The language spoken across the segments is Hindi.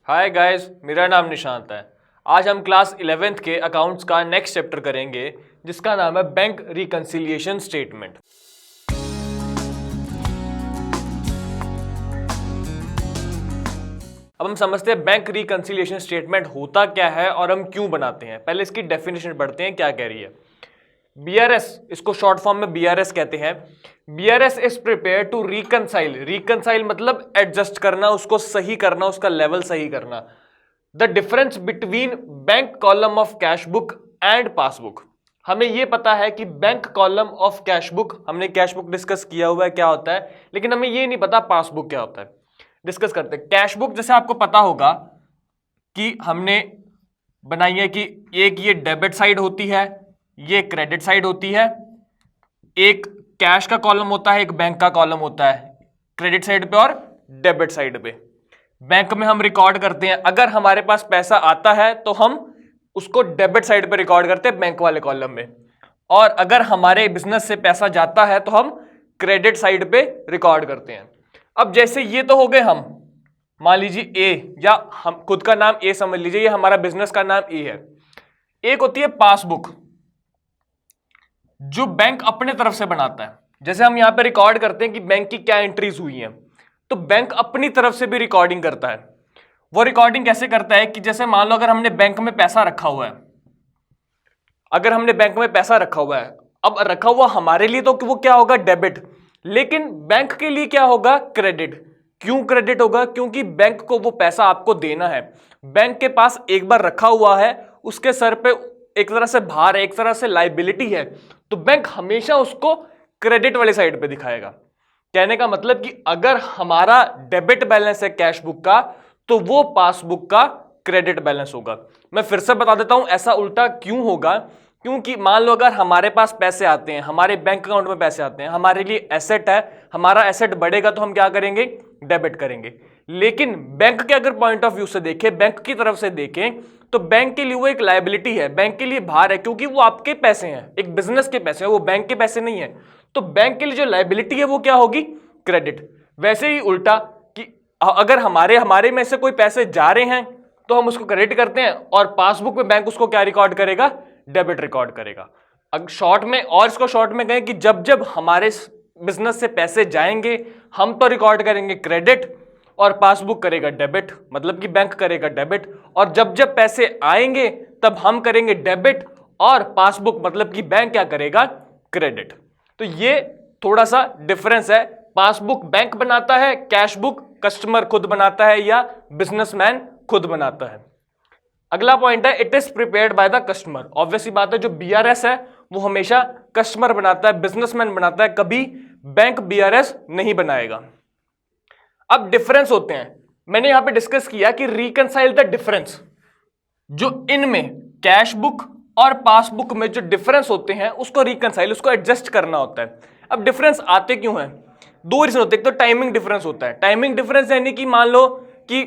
हाय गाइस, मेरा नाम निशांत है। आज हम क्लास 11th के अकाउंट्स का नेक्स्ट चैप्टर करेंगे जिसका नाम है बैंक रिकंसिलिएशन स्टेटमेंट। अब हम समझते हैं बैंक रिकंसिलिएशन स्टेटमेंट होता क्या है और हम क्यों बनाते हैं। पहले इसकी डेफिनेशन पढ़ते हैं क्या कह रही है। BRS, इसको शॉर्ट फॉर्म में BRS कहते हैं। BRS is prepare to reconcile. Reconcile मतलब एडजस्ट करना, उसको सही करना, उसका लेवल सही करना। The difference between bank column of cash book and passbook. हमें यह पता है कि bank column of cash book, हमने कैश बुक डिस्कस किया हुआ है क्या होता है, लेकिन हमें यह नहीं पता पासबुक क्या होता है। डिस्कस करते हैं। कैश बुक जैसे आपको पता होगा कि हमने बनाई है कि एक ये डेबिट साइड होती है, ये क्रेडिट साइड होती है। एक कैश का कॉलम होता है, एक बैंक का कॉलम होता है, क्रेडिट साइड पे और डेबिट साइड पे। बैंक में हम रिकॉर्ड करते हैं, अगर हमारे पास पैसा आता है तो हम उसको डेबिट साइड पे रिकॉर्ड करते हैं बैंक वाले कॉलम में, और अगर हमारे बिजनेस से पैसा जाता है तो हम क्रेडिट साइड पे रिकॉर्ड करते हैं। अब जैसे ये तो हो गए हम, मान लीजिए ए, या हम खुद का नाम ए समझ लीजिए, ये हमारा बिजनेस का नाम ए है। एक होती है पासबुक जो बैंक अपने तरफ से बनाता है। जैसे हम यहां पे रिकॉर्ड करते हैं कि बैंक की क्या एंट्रीज हुई हैं, तो बैंक अपनी तरफ से भी रिकॉर्डिंग करता है। वो रिकॉर्डिंग कैसे करता है कि जैसे मान लो अगर हमने बैंक में पैसा रखा हुआ है, अगर हमने बैंक में पैसा रखा हुआ है, अब रखा हुआ हमारे लिए तो वो क्या होगा, डेबिट, लेकिन बैंक के लिए क्या होगा, क्रेडिट। क्यों क्रेडिट होगा? क्योंकि बैंक को वो पैसा आपको देना है। बैंक के पास एक बार रखा हुआ है, उसके सर पे एक तरह से भार है, एक तरह से लायबिलिटी है, तो बैंक हमेशा उसको क्रेडिट वाली साइड पे दिखाएगा। कहने का मतलब कि अगर हमारा डेबिट बैलेंस है कैश बुक का, तो वो पासबुक का क्रेडिट बैलेंस होगा। मैं फिर से बता देता हूं ऐसा उल्टा क्यों होगा। क्योंकि मान लो अगर हमारे पास पैसे आते हैं, हमारे बैंक अकाउंट में पैसे आते हैं, हमारे लिए एसेट है, हमारा एसेट बढ़ेगा तो हम क्या करेंगे, डेबिट करेंगे। लेकिन बैंक के अगर पॉइंट ऑफ व्यू से देखें, बैंक की तरफ से देखें, तो बैंक के लिए वो एक लायबिलिटी है, बैंक के लिए भार है, क्योंकि वो आपके पैसे हैं, एक बिजनेस के पैसे हैं, वो बैंक के पैसे नहीं है। तो बैंक के लिए जो लायबिलिटी है वो क्या होगी, क्रेडिट। वैसे ही उल्टा कि अगर हमारे में से कोई पैसे जा रहे हैं तो हम उसको क्रेडिट करते हैं, और पासबुक में बैंक उसको क्या रिकॉर्ड करेगा, डेबिट रिकॉर्ड करेगा। अगर शॉर्ट में, और इसको शॉर्ट में कहें कि जब जब हमारे बिजनेस से पैसे जाएंगे हम तो रिकॉर्ड करेंगे क्रेडिट, और पासबुक करेगा डेबिट, मतलब कि बैंक करेगा डेबिट। और जब जब पैसे आएंगे तब हम करेंगे डेबिट, और पासबुक मतलब कि बैंक क्या करेगा, क्रेडिट। तो ये थोड़ा सा डिफरेंस है। पासबुक बैंक बनाता है, कैश बुक कस्टमर खुद बनाता है या बिजनेसमैन खुद बनाता है। अगला पॉइंट है, it is prepared by the customer. Obviously बात है, जो BRS है वो हमेशा कस्टमर बनाता है, बिजनेसमैन बनाता है, कभी बैंक BRS नहीं बनाएगा। अब डिफरेंस होते हैं, मैंने यहां पे डिस्कस किया कि रिकंसाइल द डिफरेंस, जो इनमें कैश बुक और पासबुक में जो डिफरेंस होते हैं उसको रिकंसाइल, उसको एडजस्ट करना होता है। अब डिफरेंस आते क्यों हैं, दो रीजन होते हैं। एक तो टाइमिंग डिफरेंस होता है। टाइमिंग डिफरेंस यानी कि मान लो कि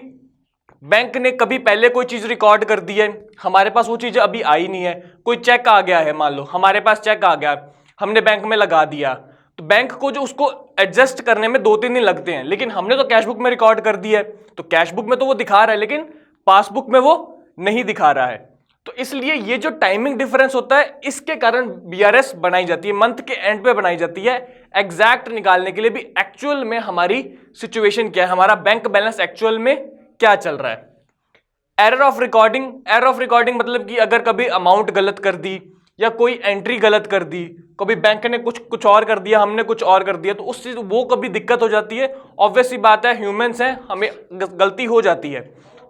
बैंक ने कभी पहले कोई चीज रिकॉर्ड कर दी है, हमारे पास वो चीज अभी आई नहीं है। कोई चेक आ गया है, मान लो हमारे पास चेक आ गया, हमने बैंक में लगा दिया, तो बैंक को जो उसको एडजस्ट करने में 2-3 दिन लगते हैं, लेकिन हमने तो कैश बुक में रिकॉर्ड कर दिया है, तो कैश बुक में तो वो दिखा रहा है, लेकिन पासबुक में वो नहीं दिखा रहा है। तो इसलिए ये जो टाइमिंग डिफरेंस होता है, इसके कारण BRS बनाई जाती है, मंथ के एंड पे बनाई जाती है, एग्जैक्ट निकालने के लिए भी एक्चुअल में हमारी सिचुएशन क्या है, हमारा बैंक बैलेंस एक्चुअल में क्या चल रहा है। Error of recording, error of recording मतलब कि अगर कभी अमाउंट गलत कर दी या कोई एंट्री गलत कर दी, कभी बैंक ने कुछ और कर दिया, हमने कुछ और कर दिया, तो उस चीज वो कभी दिक्कत हो जाती है। ऑब्वियसली बात है, ह्यूमंस हैं, हमें गलती हो जाती है,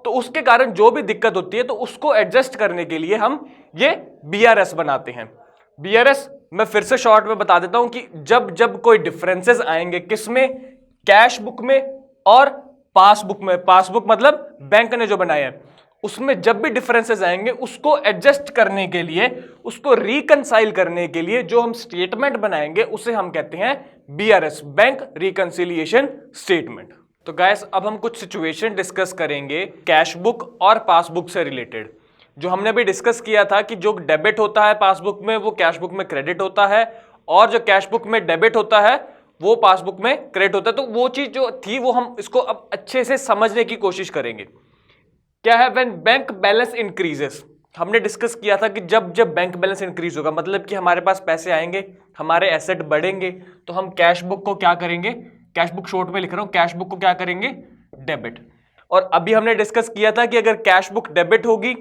तो उसके कारण जो भी दिक्कत होती है तो उसको एडजस्ट करने के लिए हम ये BRS बनाते हैं। BRS मैं फिर से शॉर्ट में बता देता हूं कि जब जब कोई डिफरेंसेस आएंगे, किसमें, कैश बुक में और पासबुक में, पासबुक मतलब बैंक ने जो बनाया है, उसमें जब भी डिफरेंसेस आएंगे उसको एडजस्ट करने के लिए, उसको रिकंसाइल करने के लिए जो हम स्टेटमेंट बनाएंगे उसे हम कहते हैं BRS, बैंक रिकंसिलिएशन स्टेटमेंट। तो गाइस, अब हम कुछ सिचुएशन डिस्कस करेंगे कैश बुक और पासबुक से रिलेटेड। जो हमने भी डिस्कस किया था कि जो डेबिट होता है पासबुक में वो कैश बुक में क्रेडिट होता है, और जो कैश बुक में डेबिट होता है वो पासबुक में क्रेडिट होता है। तो वो चीज जो थी वो हम इसको अब अच्छे से समझने की कोशिश करेंगे। क्या है, व्हेन बैंक बैलेंस इंक्रीजेस। हमने डिस्कस किया था कि जब जब बैंक बैलेंस इंक्रीज होगा, मतलब कि हमारे पास पैसे आएंगे, हमारे एसेट बढ़ेंगे, तो हम कैश बुक को क्या करेंगे, कैश बुक शॉर्ट में लिख रहा हूं, कैश बुक को क्या करेंगे, डेबिट। और अभी हमने डिस्कस किया था कि अगर कैश बुक डेबिट होगी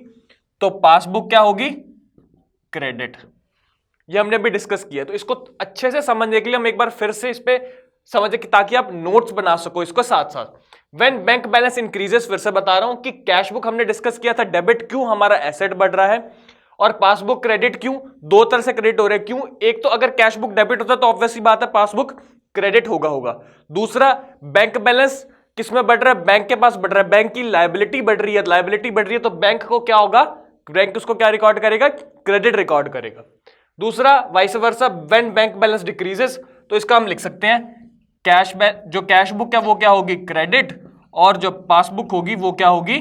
तो पासबुक क्या होगी, क्रेडिट। ये हमने अभी डिस्कस किया। तो इसको अच्छे से समझने के लिए हम एक बार फिर से इस पे समझे कि ताकि आप नोट्स बना सको इसको साथ साथ। व्हेन बैंक बैलेंस इंक्रीजेस, फिर से बता रहा हूं कि कैश बुक हमने डिस्कस किया था डेबिट, क्यों हमारा एसेट बढ़ रहा है, और पासबुक क्रेडिट क्यों, दो तरह से क्रेडिट हो रहे हैं। क्यों, एक तो अगर कैश बुक डेबिट होता तो ऑब्वियसली बात है पासबुक क्रेडिट होगा। दूसरा, बैंक बैलेंस किसमें बढ़ रहा है, बैंक के पास बढ़ रहा है, बैंक की लायबिलिटी बढ़ रही है, लायबिलिटी बढ़ रही है तो बैंक को क्या होगा, बैंक उसको क्या रिकॉर्ड करेगा, क्रेडिट रिकॉर्ड करेगा। दूसरा, vice versa, when bank balance decreases, तो इसका हम लिख सकते हैं जो कैश बुक है वो क्या होगी, क्रेडिट, और जो पासबुक होगी वो क्या होगी,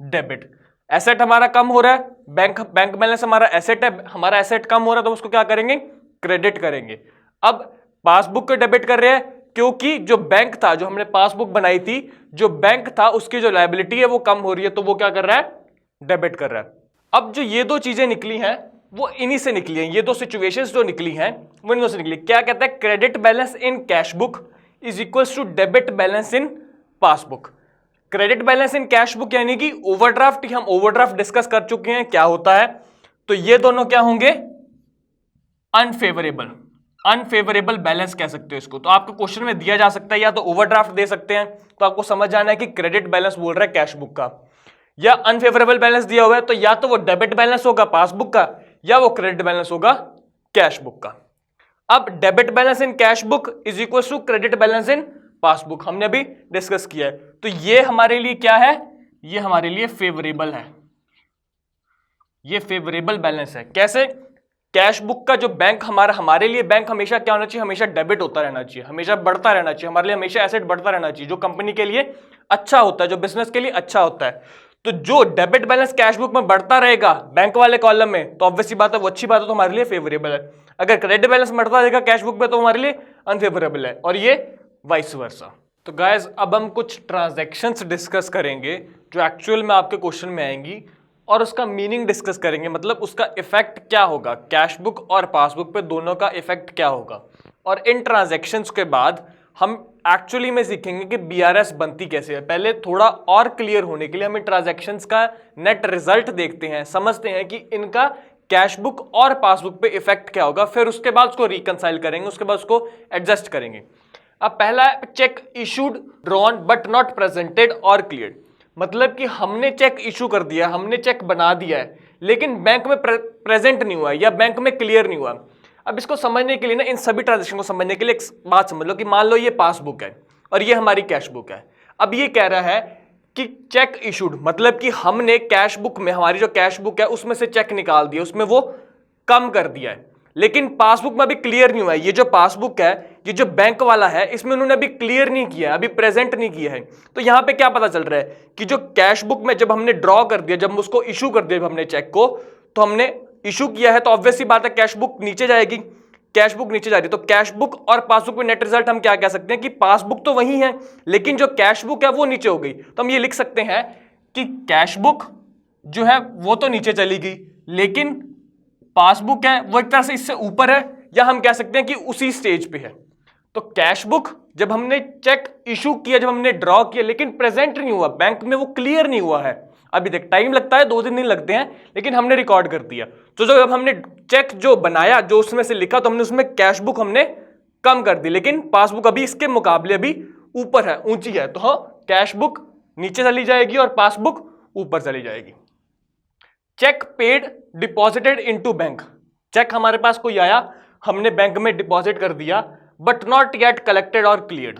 डेबिट। एसेट हमारा कम हो रहा है, बैंक बैलेंस हमारा एसेट है, हमारा एसेट कम हो रहा है तो उसको क्या करेंगे, क्रेडिट करेंगे। अब पासबुक को डेबिट कर रहे हैं क्योंकि जो बैंक था, जो हमने पासबुक बनाई थी, जो बैंक था उसकी जो लायबिलिटी है वो कम हो रही है, तो वो क्या कर रहा है, डेबिट कर रहा है। अब जो ये दो चीजें निकली हैं वो इन्हीं से निकली हैं, ये दो सिचुएशंस जो निकली हैं वो इन्हीं से निकली। क्या कहता है, credit balance in cash book is equals to debit balance in passbook. Credit balance in cash book यानी कि ओवरड्राफ्ट, हम ओवरड्राफ्ट डिस्कस कर चुके हैं क्या होता है, तो ये दोनों क्या होंगे, अनफेवरेबल बैलेंस कह सकते हो इसको। तो आपको क्वेश्चन में दिया जा सकता है या तो ओवरड्राफ्ट दे सकते हैं, तो आपको समझ जाना है कि क्रेडिट बैलेंस बोल रहा है कैश बुक का, या अनफेवरेबल बैलेंस दिया हुआ है तो या तो वो डेबिट बैलेंस होगा पासबुक का, या वो क्रेडिट बैलेंस होगा कैश बुक का। अब debit balance in cash book is equal to credit balance in passbook हमने अभी डिस्कस किया है। तो ये हमारे लिए क्या है, ये हमारे लिए फेवरेबल है, ये फेवरेबल बैलेंस है। कैसे, कैश बुक का जो बैंक हमारे लिए बैंक हमेशा क्या होना चाहिए, हमेशा डेबिट होता रहना चाहिए, हमेशा बढ़ता रहना चाहिए, हमारे लिए हमेशा एसेट बढ़ता रहना चाहिए, जो कंपनी के लिए अच्छा होता है, जो बिजनेस के लिए अच्छा होता है। तो जो डेबिट बैलेंस कैश बुक में बढ़ता रहेगा बैंक वाले कॉलम में, तो ऑब्वियसली बात है वो अच्छी बात है, तो हमारे लिए फेवरेबल है। अगर क्रेडिट बैलेंस बढ़ता रहेगा कैश बुक में तो हमारे लिए अनफेवरेबल है, और ये वाइस वर्सा। तो गाइस अब हम कुछ ट्रांजैक्शंस डिस्कस करेंगे जो एक्चुअल में आपके क्वेश्चन में आएंगी, और उसका मीनिंग डिस्कस करेंगे, मतलब उसका इफेक्ट क्या होगा, कैश बुक और पासबुक पे दोनों का इफेक्ट क्या होगा। और इन ट्रांजैक्शंस के बाद हम एक्चुअली में सीखेंगे कि बीआरएस बनती कैसे है। पहले थोड़ा और क्लियर होने के लिए हम इन ट्रांजैक्शंस का नेट रिजल्ट देखते हैं, समझते हैं कि इनका कैश बुक और पासबुक पे इफेक्ट क्या होगा, फिर उसके बाद उसको रिकंसाइल करेंगे, उसके बाद उसको एडजस्ट करेंगे। अब पहला है check issued drawn but not presented और क्लियर्ड। मतलब कि हमने चेक इशू कर दिया, हमने चेक बना दिया है, लेकिन बैंक में प्रेजेंट नहीं हुआ है या बैंक में क्लियर नहीं हुआ। अब इसको समझने के लिए ना, इन सभी ट्रांजैक्शन को समझने के लिए एक बात समझ लो कि मान लो ये पासबुक है और ये हमारी कैश बुक है। अब ये कह रहा है कि चेक इशूड, मतलब कि हमने कैश बुक में, हमारी जो कैश बुक है उसमें से चेक निकाल दिया, उसमें वो कम कर दिया है, लेकिन पासबुक में अभी क्लियर नहीं हुआ है। ये जो पासबुक है, ये जो बैंक वाला है, इसमें उन्होंने अभी क्लियर नहीं किया है, अभी प्रेजेंट नहीं किया है। तो यहां पे क्या पता चल रहा है कि जो कैश बुक में जब हमने ड्रॉ कर दिया, जब उसको इशू कर दिया हमने चेक को, तो हमने इशू किया है, तो ऑब्वियसली बात है कैश बुक नीचे जाएगी, कैश बुक नीचे जा रही है। तो कैश बुक और पासबुक में नेट रिजल्ट हम क्या कह सकते हैं कि पासबुक तो वही है, लेकिन जो कैश बुक है वो नीचे हो गई। तो हम ये लिख सकते हैं कि कैश बुक जो है वो तो नीचे चली गई, लेकिन पासबुक है वो एक तरह से इससे ऊपर है, या हम कह सकते हैं कि उसी स्टेज पे है। तो कैश बुक जब हमने चेक इशू किया, जब हमने ड्रॉ किया, लेकिन प्रेजेंट नहीं हुआ, बैंक में वो क्लियर नहीं हुआ है, अभी तक टाइम लगता है, 2-3 दिन लगते हैं, लेकिन हमने रिकॉर्ड कर दिया। तो जब हमने चेक जो बनाया, जो उसमें से लिखा, तो हमने उसमें कैश बुक हमने कम कर दी, लेकिन पासबुक अभी इसके मुकाबले अभी ऊपर है, ऊंची है। तो हाँ, कैश बुक नीचे चली जाएगी और पासबुक ऊपर चली जाएगी। Cheque paid deposited into bank, cheque हमारे पास कोई आया, हमने बैंक में डिपॉजिट कर दिया, बट नॉट येट कलेक्टेड और क्लियर्ड।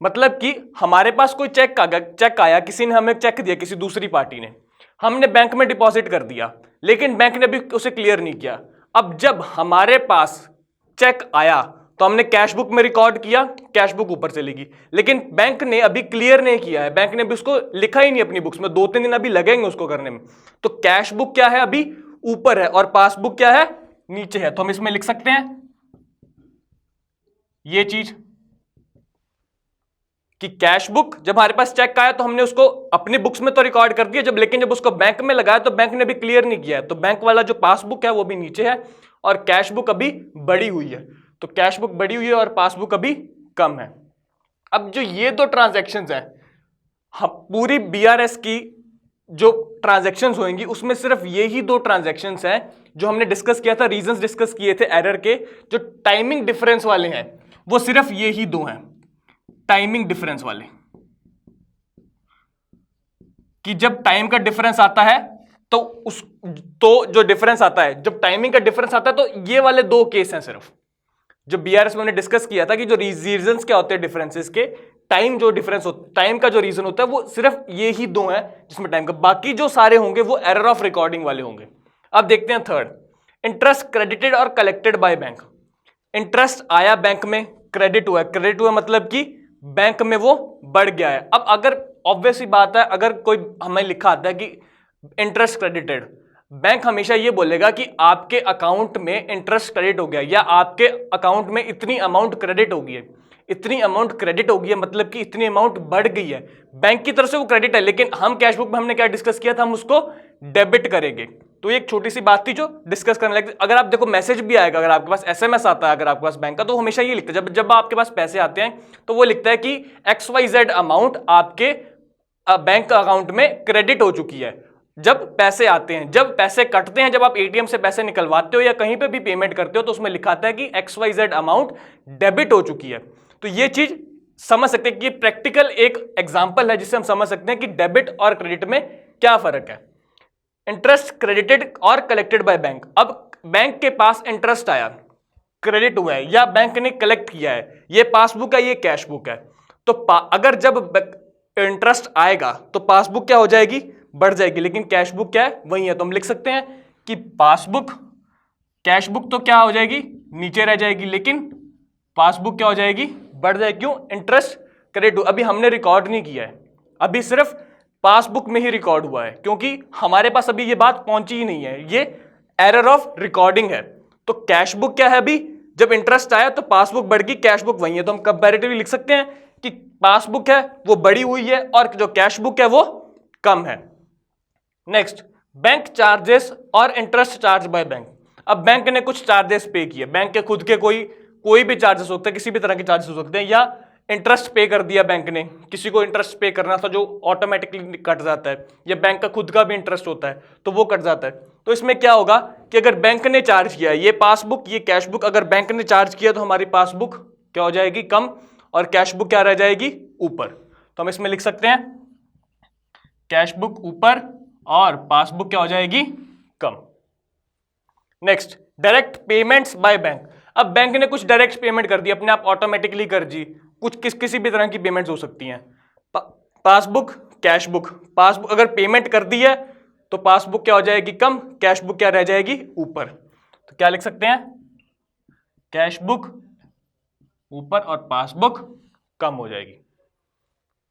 मतलब कि हमारे पास कोई चेक आया, किसी ने हमें चेक दिया, किसी दूसरी पार्टी ने, हमने बैंक में डिपॉजिट कर दिया, लेकिन बैंक ने भी उसे क्लियर नहीं किया। अब जब हमारे पास चेक आया तो हमने कैश बुक में रिकॉर्ड किया, कैश बुक ऊपर चलेगी, लेकिन बैंक ने अभी क्लियर नहीं किया है, बैंक ने भी उसको लिखा ही नहीं अपनी बुक्स में, 2-3 दिन अभी लगेंगे उसको करने में। तो कैश बुक क्या है, अभी ऊपर है, और पासबुक क्या है, नीचे है। तो हम इसमें लिख सकते हैं ये चीज कि कैश बुक जब हमारे पास चेक आया तो हमने उसको अपनी बुक्स में तो रिकॉर्ड कर दिया, लेकिन जब उसको बैंक में लगाया तो बैंक ने भी क्लियर नहीं किया है, तो बैंक वाला जो पासबुक है वो भी नीचे है और कैश बुक अभी बढ़ी हुई है। तो कैश बुक बढ़ी हुई है और पासबुक अभी कम है। अब जो ये दो ट्रांजैक्शंस हैं, पूरी बीआरएस की जो ट्रांजैक्शंस होंगी उसमें सिर्फ ये ही दो ट्रांजैक्शंस हैं जो हमने डिस्कस किया था, रीजंस डिस्कस किए थे एरर के, जो टाइमिंग डिफरेंस वाले हैं, वो सिर्फ ये ही दो हैं टाइमिंग डिफरेंस वाले, कि जब टाइम का डिफरेंस आता है तो जो डिफरेंस आता है, जब टाइमिंग का डिफरेंस आता है, तो ये वाले दो केस हैं सिर्फ। जो बीआरएस में हमने डिस्कस किया था कि जो रीजंस क्या होते हैं डिफरेंसेस के, टाइम जो डिफरेंस होता है, टाइम का जो रीजन होता है, वो सिर्फ ये ही दो हैं जिसमें टाइम का, बाकी जो सारे होंगे वो एरर ऑफ रिकॉर्डिंग वाले होंगे। अब देखते हैं थर्ड, इंटरेस्ट क्रेडिटेड और कलेक्टेड बाय बैंक। इंटरेस्ट आया बैंक में, क्रेडिट हुआ मतलब कि बैंक में वो बढ़ गया है। अब अगर ऑब्वियस ही बात है, अगर कोई हमें लिखा आता है कि इंटरेस्ट क्रेडिटेड, बैंक हमेशा ये बोलेगा कि आपके अकाउंट में इंटरेस्ट क्रेडिट हो गया या आपके अकाउंट में इतनी अमाउंट क्रेडिट हो गई है, इतनी अमाउंट क्रेडिट हो गई है मतलब कि इतनी अमाउंट बढ़ गई है, बैंक की तरफ से वो क्रेडिट है। लेकिन हम कैश बुक में हमने क्या डिस्कस किया था, हम उसको डेबिट करेंगे। तो एक छोटी सी बात थी जो डिस्कस करने लगे। अगर आप देखो मैसेज भी आएगा, अगर आपके पास एसएमएस आता है, अगर आपके पास बैंक का, तो हमेशा ये लिखता है, जब आपके पास पैसे आते हैं तो वो लिखता है कि XYZ अमाउंट आपके बैंक अकाउंट में क्रेडिट हो चुकी है। जब पैसे आते हैं, जब पैसे कटते हैं, जब आप एटीएम से पैसे निकलवाते हो या कहीं पे भी पेमेंट करते हो, तो उसमें लिखा आता है कि XYZ अमाउंट डेबिट हो चुकी है। तो ये चीज समझ सकते हैं कि प्रैक्टिकल एक एग्जांपल है जिससे हम समझ सकते हैं कि डेबिट और क्रेडिट में क्या फर्क है। इंटरेस्ट क्रेडिटेड और कलेक्टेड बाय बैंक। अब बैंक के पास इंटरेस्ट आया, क्रेडिट हुआ है या बैंक ने कलेक्ट किया है, ये पासबुक है, ये कैश बुक है। तो अगर जब इंटरेस्ट आएगा तो पासबुक क्या हो जाएगी, बढ़ जाएगी, लेकिन कैश बुक क्या है, वही है। तो हम लिख सकते हैं कि पासबुक, कैश बुक तो क्या हो जाएगी, नीचे रह जाएगी, लेकिन पासबुक क्या हो जाएगी, बढ़ जाएगी। क्यों, इंटरेस्ट क्रेडिट अभी हमने रिकॉर्ड नहीं किया है, अभी सिर्फ पासबुक में ही रिकॉर्ड हुआ है, क्योंकि हमारे पास अभी ये बात पहुंची ही नहीं है, ये एरर ऑफ रिकॉर्डिंग है। तो कैश बुक क्या है, अभी जब इंटरेस्ट आया तो पासबुक बढ़ गई, कैश बुक वही है। तो हम कंपैरेटिवली लिख सकते हैं कि पासबुक है वो बढ़ी हुई है और जो कैश बुक है वो कम है। नेक्स्ट, बैंक चार्जेस और इंटरेस्ट चार्ज बाय बैंक। अब बैंक ने कुछ चार्जेस पे किए, बैंक के खुद के कोई भी चार्जेस हो सकते हैं, किसी भी तरह के चार्जेस हो सकते हैं, या इंटरेस्ट पे कर दिया बैंक ने, किसी को इंटरेस्ट पे करना था जो ऑटोमेटिकली कट जाता है, या बैंक का खुद का भी इंटरेस्ट होता है तो वो कट जाता है। तो इसमें क्या होगा कि अगर बैंक ने चार्ज किया, ये पासबुक ये कैश बुक, अगर बैंक ने चार्ज किया तो हमारी पासबुक क्या हो जाएगी, कम, और कैश बुक क्या रह जाएगी, ऊपर। तो हम इसमें लिख सकते हैं कैश बुक ऊपर और पासबुक क्या हो जाएगी, कम। Next, direct payments by bank. अब बैंक ने कुछ डायरेक्ट पेमेंट कर दी, अपने आप ऑटोमेटिकली कर दी, कुछ किसी भी तरह की पेमेंट्स हो सकती हैं। पासबुक, कैश बुक, पासबुक अगर पेमेंट कर दी है तो पासबुक क्या हो जाएगी, कम, कैश बुक क्या रह जाएगी, ऊपर। तो क्या लिख सकते हैं, कैश बुक ऊपर और पासबुक कम हो जाएगी।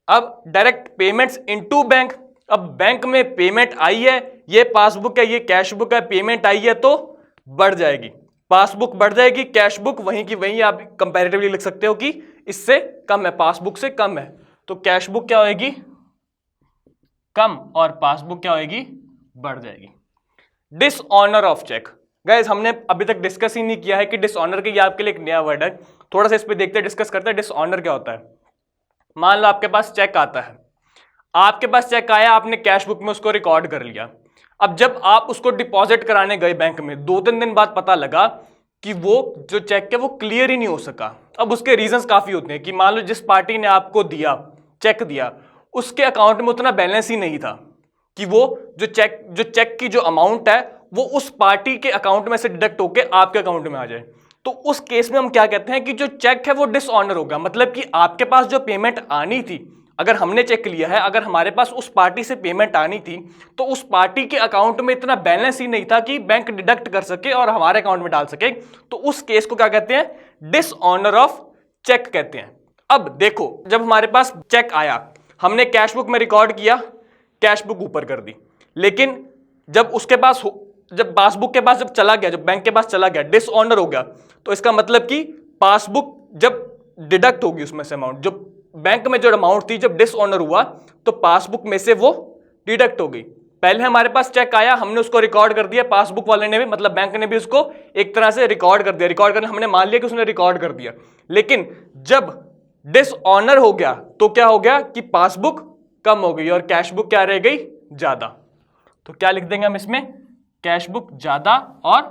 अब डायरेक्ट पेमेंट्स इनटू बैंक। अब बैंक में पेमेंट आई है, ये पासबुक है, ये कैश बुक है, पेमेंट आई है तो बढ़ जाएगी, पासबुक बढ़ जाएगी, कैश बुक वहीं की वहीं आप कंपैरेटिवली लिख सकते हो कि इससे कम है, पासबुक से कम है। तो कैश बुक क्या होगी, कम, और पासबुक क्या होगी, बढ़ जाएगी। Dishonour of check. गाइस हमने अभी तक डिस्कस ही नहीं किया है कि डिसऑनर के, ये आपके लिए एक नया वर्ड है, थोड़ा सा इस पे देखते हैं, डिस्कस करते हैं डिसऑनर क्या होता है। मान लो आपके पास चेक आता है, आपके पास चेक आया, आपने कैश बुक में उसको रिकॉर्ड कर लिया। अब जब आप उसको डिपॉजिट कराने गए बैंक में, 2-3 दिन बाद पता लगा कि वो जो चेक है वो क्लियर ही नहीं हो सका। अब उसके रीजंस काफी होते हैं कि मान लो जिस पार्टी ने आपको दिया, चेक दिया, उसके अकाउंट में उतना बैलेंस ही नहीं था कि वो जो चेक की जो अमाउंट है वो उस पार्टी के अकाउंट में से डिडक्ट होके आपके अकाउंट में आ जाए। तो उस केस में हम क्या कहते हैं कि जो चेक है वो डिसऑनर होगा, मतलब कि आपके पास जो पेमेंट आनी थी, अगर हमने चेक लिया है, अगर हमारे पास उस पार्टी से पेमेंट आनी थी तो उस पार्टी के अकाउंट में इतना बैलेंस ही नहीं था कि बैंक डिडक्ट कर सके और हमारे अकाउंट में डाल सके, तो उस केस को क्या कहते हैं, डिसऑनर ऑफ चेक कहते हैं। अब देखो, जब हमारे पास चेक आया, हमने कैश बुक में रिकॉर्ड किया, कैश बुक ऊपर कर दी, लेकिन जब उसके पास जब पासबुक के पास जब चला गया, जब बैंक के पास चला गया, डिसऑनर हो गया, तो इसका मतलब कि पासबुक जब डिडक्ट होगी उसमें से अमाउंट, जो बैंक में जो अमाउंट थी जब डिसऑनर हुआ तो पासबुक में से वो डिडक्ट हो गई। पहले हमारे पास चेक आया, हमने उसको रिकॉर्ड कर दिया, पासबुक वाले ने भी मतलब बैंक ने भी उसको एक तरह से रिकॉर्ड कर दिया। रिकॉर्ड करने हमने मान लिया कि उसने रिकॉर्ड कर दिया, लेकिन जब डिसऑनर हो गया तो क्या हो गया कि पासबुक कम हो गई और कैश बुक क्या रह गई, ज्यादा। तो क्या लिख देंगे हम इसमें, कैश बुक ज्यादा और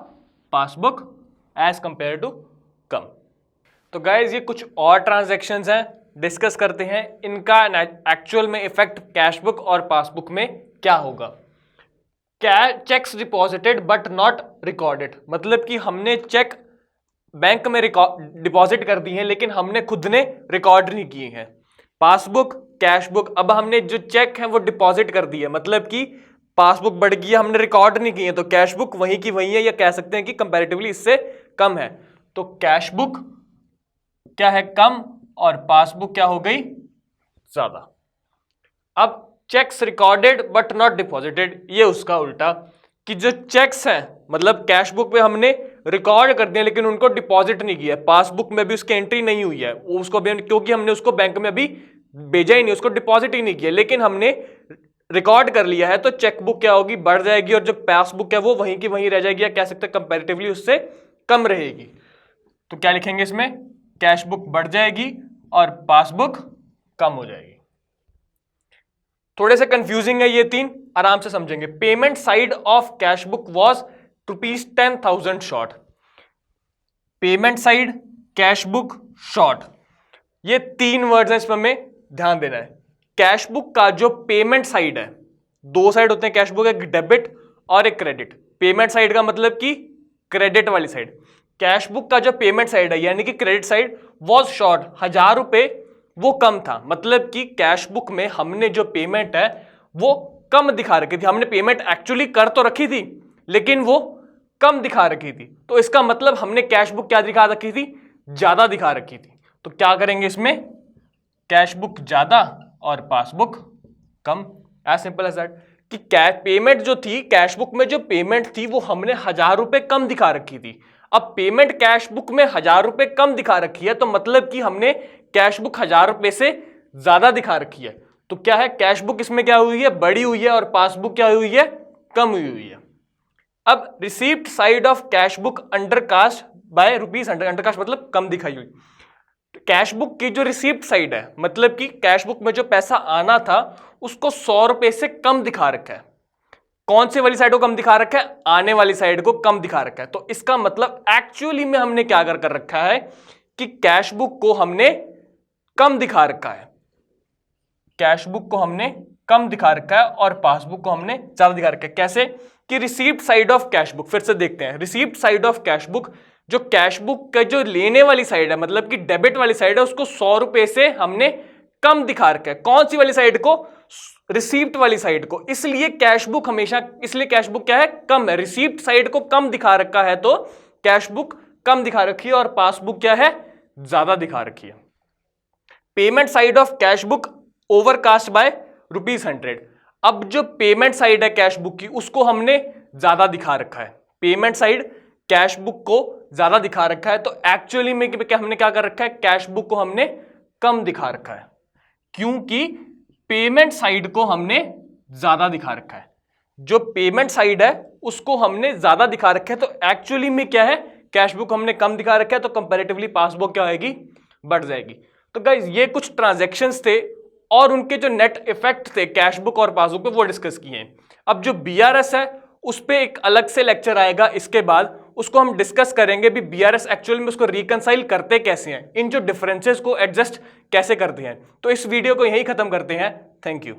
पासबुक एज कंपेयर टू कम। तो गाइज ये कुछ और ट्रांजैक्शंस हैं, डिस्कस करते हैं इनका एक्चुअल में इफेक्ट कैश बुक और पासबुक में क्या होगा। Checks deposited but not recorded, मतलब कि हमने चेक बैंक में डिपॉजिट कर दी है लेकिन हमने खुद ने रिकॉर्ड नहीं किए हैं। पासबुक, कैश बुक, अब हमने जो चेक है वो डिपॉजिट कर दी है, मतलब कि पासबुक बढ़ गई है, हमने रिकॉर्ड नहीं किए, तो कैश बुक वहीं की वहीं है, या कह सकते हैं कि कंपैरेटिवली इससे कम है। तो कैश बुक क्या है, कम, और पासबुक क्या हो गई, ज्यादा। अब cheques recorded but not deposited, ये उसका उल्टा, कि जो चेक्स हैं मतलब कैश बुक पे हमने रिकॉर्ड कर दिया लेकिन उनको डिपॉजिट नहीं किया, पासबुक में भी उसकी एंट्री नहीं हुई है, उसको भी क्योंकि हमने उसको बैंक में अभी भेजा ही नहीं, उसको डिपॉजिट ही नहीं किया, लेकिन हमने रिकॉर्ड कर लिया है, तो चेकबुक क्या होगी, बढ़ जाएगी, और जो पासबुक है वो वहीं की वहीं रह जाएगी, या कह सकते हैं कंपैरेटिवली उससे कम रहेगी। तो क्या लिखेंगे इसमें, कैश बुक बढ़ जाएगी और पासबुक कम हो जाएगी। थोड़े से कंफ्यूजिंग है ये तीन, आराम से समझेंगे। Payment side of cash book was ₹10,000 short. Payment side, cash book, short, ये तीन वर्ड्स हैं, इसमें हमें ध्यान देना है। कैश बुक का जो पेमेंट साइड है, दो साइड होते हैं कैश बुक, एक डेबिट और एक क्रेडिट। पेमेंट साइड का मतलब कि क्रेडिट वाली साइड, कैश बुक का जो पेमेंट साइड है यानी कि क्रेडिट साइड वॉज शॉर्ट, 1,000 रुपए वो कम था, मतलब कि कैश बुक में हमने जो पेमेंट है वो कम दिखा रखी थी, हमने पेमेंट एक्चुअली कर तो रखी थी लेकिन वो कम दिखा रखी थी, तो इसका मतलब हमने कैश बुक क्या दिखा रखी थी, ज्यादा दिखा रखी थी। तो क्या करेंगे इसमें, कैश बुक ज्यादा और पासबुक कम, एज सिंपल एज दैट। कि पेमेंट जो थी कैश बुक में, जो पेमेंट थी वो हमने 1,000 रुपए कम दिखा रखी थी, अब पेमेंट कैश बुक में 1,000 रुपए कम दिखा रखी है, तो मतलब कि हमने कैश बुक 1,000 रुपए से ज्यादा दिखा रखी है। तो क्या है, कैश बुक इसमें क्या हुई है, बड़ी हुई है, और पासबुक क्या हुई है, कम हुई है। अब receipt side of cash book undercast bye ₹100, undercast मतलब कम दिखाई हुई। कैश बुक की जो रिसीप्ट साइड है, मतलब कि कैश बुक में जो पैसा आना था उसको 100 रुपए से कम दिखा रखा है। कौन सी वाली साइड को कम दिखा रखा है, आने वाली साइड को कम दिखा रखा है। तो इसका मतलब एक्चुअली में हमने क्या कर रखा है कि कैश बुक को हमने कम दिखा रखा है, कैश बुक को हमने कम दिखा रखा है और पासबुक को हमने ज्यादा दिखा रखा है। कैसे, कि receipt side of cash book, फिर से देखते हैं, receipt side of cash book, जो कैश बुक का जो लेने वाली साइड है मतलब कि डेबिट वाली साइड है, उसको 100 रुपए से हमने कम दिखा रखा है। कौन सी वाली साइड को, रिसीप्ट वाली साइड को, इसलिए कैश बुक हमेशा, इसलिए कैश बुक क्या है, कम है, रिसीप्ट साइड को कम दिखा रखा है तो कैश बुक कम दिखा रखी है, और पासबुक क्या है, ज्यादा दिखा रखी है। Payment side of cash book overcast bye ₹100। अब जो पेमेंट साइड है कैश बुक की उसको हमने ज्यादा दिखा रखा है, पेमेंट साइड कैश बुक को ज्यादा दिखा रखा है, तो एक्चुअली में हमने क्या कर रखा है, कैश बुक को हमने कम दिखा रखा है, क्योंकि पेमेंट साइड को हमने ज्यादा दिखा रखा है। जो पेमेंट साइड है उसको हमने ज्यादा दिखा रखा है, तो एक्चुअली में क्या है, कैश बुक हमने कम दिखा रखा है, तो कंपैरेटिवली पासबुक क्या होगी, बढ़ जाएगी। तो गाइज ये कुछ ट्रांजैक्शंस थे और उनके जो नेट इफेक्ट थे कैश बुक और पासबुक पे वो डिस्कस किए हैं। अब जो बीआरएस है उस पे एक अलग से लेक्चर आएगा इसके बाद, उसको हम डिस्कस करेंगे भी बीआरएस एक्चुअल में उसको रिकंसाइल करते कैसे हैं, इन जो डिफरेंसेस को एडजस्ट कैसे करते हैं। तो इस वीडियो को यहीं खत्म करते हैं। Thank you.